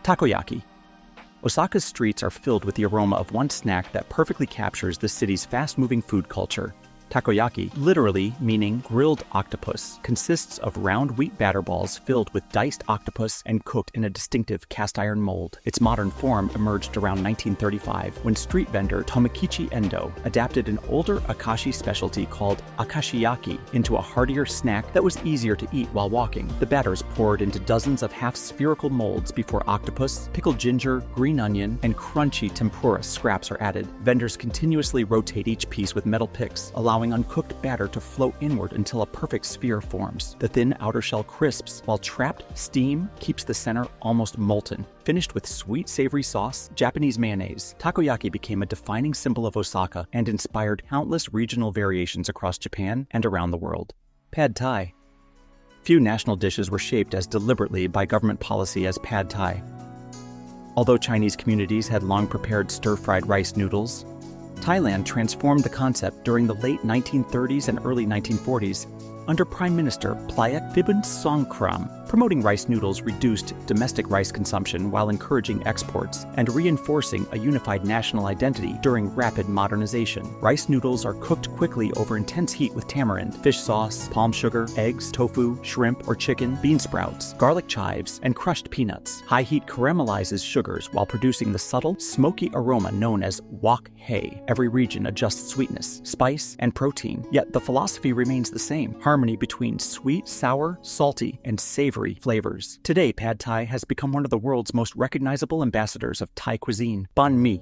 Takoyaki. Osaka's streets are filled with the aroma of one snack that perfectly captures the city's fast-moving food culture. Takoyaki, literally meaning grilled octopus, consists of round wheat batter balls filled with diced octopus and cooked in a distinctive cast-iron mold. Its modern form emerged around 1935 when street vendor Tomokichi Endo adapted an older Akashi specialty called akashiyaki into a heartier snack that was easier to eat while walking. The batter is poured into dozens of half-spherical molds before octopus, pickled ginger, green onion, and crunchy tempura scraps are added. Vendors continuously rotate each piece with metal picks, allowing uncooked batter to flow inward until a perfect sphere forms. The thin outer shell crisps, while trapped steam keeps the center almost molten. Finished with sweet savory sauce, Japanese mayonnaise, takoyaki became a defining symbol of Osaka and inspired countless regional variations across Japan and around the world. Pad Thai. Few national dishes were shaped as deliberately by government policy as Pad Thai. Although Chinese communities had long prepared stir-fried rice noodles, Thailand transformed the concept during the late 1930s and early 1940s under Prime Minister Playak Songkhram. Promoting rice noodles reduced domestic rice consumption while encouraging exports and reinforcing a unified national identity during rapid modernization. Rice noodles are cooked quickly over intense heat with tamarind, fish sauce, palm sugar, eggs, tofu, shrimp or chicken, bean sprouts, garlic chives, and crushed peanuts. High heat caramelizes sugars while producing the subtle, smoky aroma known as wok hei. Every region adjusts sweetness, spice, and protein, yet the philosophy remains the same: harmony between sweet, sour, salty, and savory flavors. Today, Pad Thai has become one of the world's most recognizable ambassadors of Thai cuisine. Bánh Mì.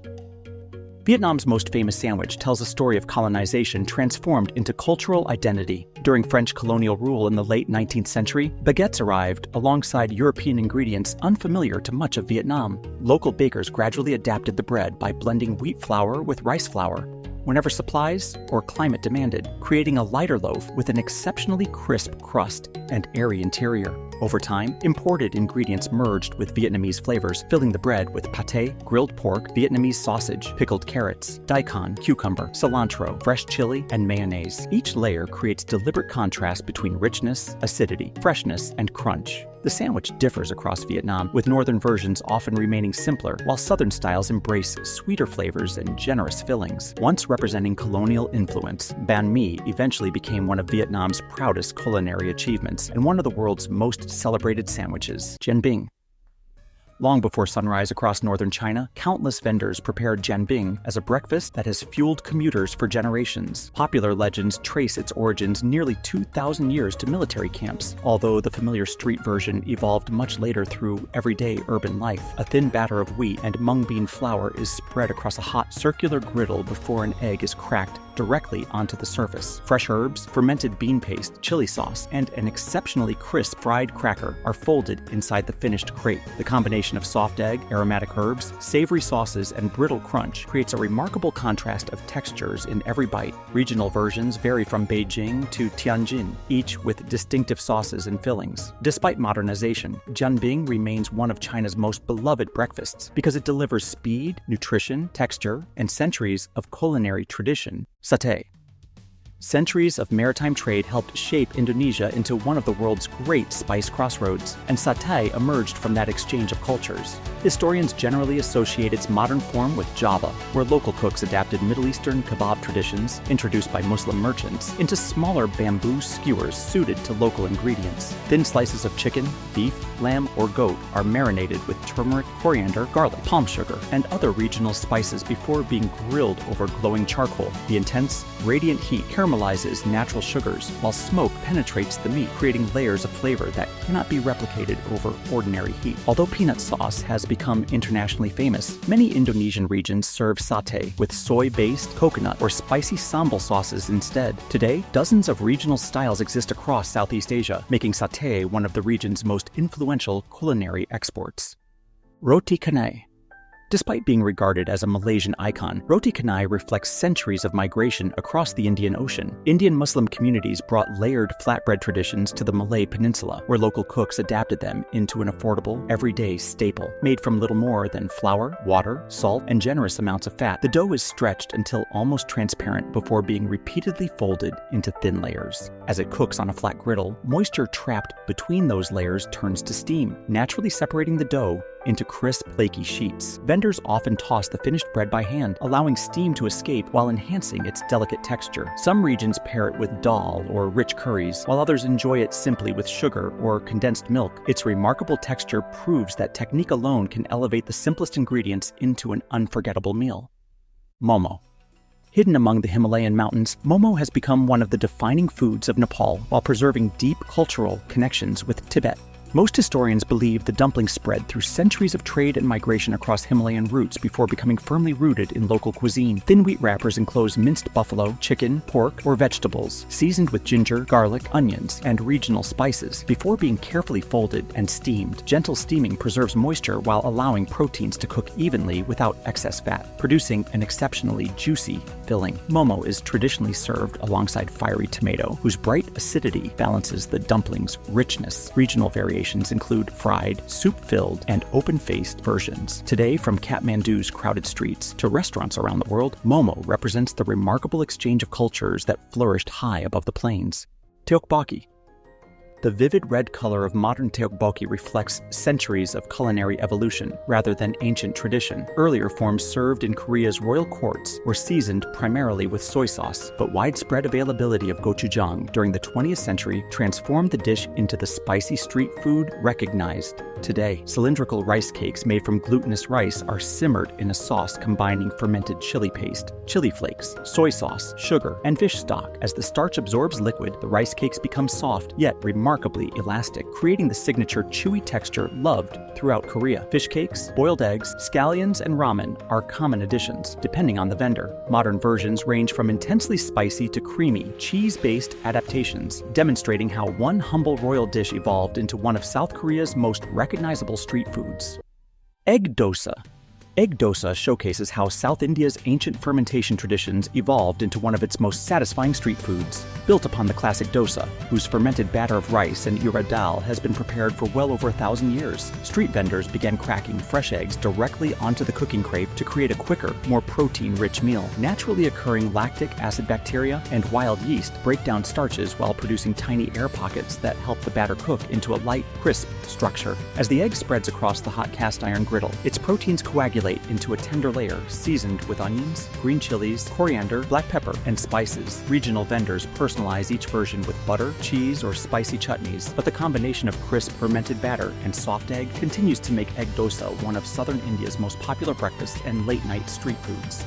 Vietnam's most famous sandwich tells a story of colonization transformed into cultural identity. During French colonial rule in the late 19th century, baguettes arrived alongside European ingredients unfamiliar to much of Vietnam. Local bakers gradually adapted the bread by blending wheat flour with rice flour whenever supplies or climate demanded, creating a lighter loaf with an exceptionally crisp crust and airy interior. Over time, imported ingredients merged with Vietnamese flavors, filling the bread with pate, grilled pork, Vietnamese sausage, pickled carrots, daikon, cucumber, cilantro, fresh chili, and mayonnaise. Each layer creates deliberate contrast between richness, acidity, freshness, and crunch. The sandwich differs across Vietnam, with northern versions often remaining simpler, while southern styles embrace sweeter flavors and generous fillings. Once representing colonial influence, bánh mì eventually became one of Vietnam's proudest culinary achievements and one of the world's most celebrated sandwiches. Jianbing. Long before sunrise across northern China, countless vendors prepared Jianbing as a breakfast that has fueled commuters for generations. Popular legends trace its origins nearly 2,000 years to military camps, although the familiar street version evolved much later through everyday urban life. A thin batter of wheat and mung bean flour is spread across a hot circular griddle before an egg is cracked directly onto the surface. Fresh herbs, fermented bean paste, chili sauce, and an exceptionally crisp fried cracker are folded inside the finished crepe. The combination of soft egg, aromatic herbs, savory sauces, and brittle crunch creates a remarkable contrast of textures in every bite. Regional versions vary from Beijing to Tianjin, each with distinctive sauces and fillings. Despite modernization, Jianbing remains one of China's most beloved breakfasts because it delivers speed, nutrition, texture, and centuries of culinary tradition. Satay. Centuries of maritime trade helped shape Indonesia into one of the world's great spice crossroads, and satay emerged from that exchange of cultures. Historians generally associate its modern form with Java, where local cooks adapted Middle Eastern kebab traditions, introduced by Muslim merchants, into smaller bamboo skewers suited to local ingredients. Thin slices of chicken, beef, lamb, or goat are marinated with turmeric, coriander, garlic, palm sugar, and other regional spices before being grilled over glowing charcoal. The intense, radiant heat caramelizes natural sugars, while smoke penetrates the meat, creating layers of flavor that cannot be replicated over ordinary heat. Although peanut sauce has become internationally famous, many Indonesian regions serve satay with soy-based, coconut, or spicy sambal sauces instead. Today, dozens of regional styles exist across Southeast Asia, making satay one of the region's most influential culinary exports. Roti Canai. Despite being regarded as a Malaysian icon, Roti Canai reflects centuries of migration across the Indian Ocean. Indian Muslim communities brought layered flatbread traditions to the Malay Peninsula, where local cooks adapted them into an affordable, everyday staple. Made from little more than flour, water, salt, and generous amounts of fat, the dough is stretched until almost transparent before being repeatedly folded into thin layers. As it cooks on a flat griddle, moisture trapped between those layers turns to steam, naturally separating the dough into crisp, flaky sheets. Vendors often toss the finished bread by hand, allowing steam to escape while enhancing its delicate texture. Some regions pair it with dal or rich curries, while others enjoy it simply with sugar or condensed milk. Its remarkable texture proves that technique alone can elevate the simplest ingredients into an unforgettable meal. Momo. Hidden among the Himalayan mountains, Momo has become one of the defining foods of Nepal while preserving deep cultural connections with Tibet. Most historians believe the dumpling spread through centuries of trade and migration across Himalayan routes before becoming firmly rooted in local cuisine. Thin wheat wrappers enclose minced buffalo, chicken, pork, or vegetables, seasoned with ginger, garlic, onions, and regional spices, before being carefully folded and steamed. Gentle steaming preserves moisture while allowing proteins to cook evenly without excess fat, producing an exceptionally juicy filling. Momo is traditionally served alongside fiery tomato, whose bright acidity balances the dumpling's richness. Regional variations include fried, soup-filled, and open-faced versions. Today, from Kathmandu's crowded streets to restaurants around the world, Momo represents the remarkable exchange of cultures that flourished high above the plains. Tteokbokki. The vivid red color of modern tteokbokki reflects centuries of culinary evolution rather than ancient tradition. Earlier forms served in Korea's royal courts were seasoned primarily with soy sauce, but widespread availability of gochujang during the 20th century transformed the dish into the spicy street food recognized today. Cylindrical rice cakes made from glutinous rice are simmered in a sauce combining fermented chili paste, chili flakes, soy sauce, sugar, and fish stock. As the starch absorbs liquid, the rice cakes become soft yet remarkably elastic, creating the signature chewy texture loved throughout Korea. Fish cakes, boiled eggs, scallions, and ramen are common additions, depending on the vendor. Modern versions range from intensely spicy to creamy, cheese-based adaptations, demonstrating how one humble royal dish evolved into one of South Korea's most recognizable street foods. Egg Dosa. Egg dosa showcases how South India's ancient fermentation traditions evolved into one of its most satisfying street foods. Built upon the classic dosa, whose fermented batter of rice and urad dal has been prepared for well over 1,000 years, street vendors began cracking fresh eggs directly onto the cooking crepe to create a quicker, more protein-rich meal. Naturally occurring lactic acid bacteria and wild yeast break down starches while producing tiny air pockets that help the batter cook into a light, crisp structure. As the egg spreads across the hot cast iron griddle, its proteins coagulate into a tender layer seasoned with onions, green chilies, coriander, black pepper, and spices. Regional vendors personalize each version with butter, cheese, or spicy chutneys, but the combination of crisp fermented batter and soft egg continues to make egg dosa one of southern India's most popular breakfast and late-night street foods.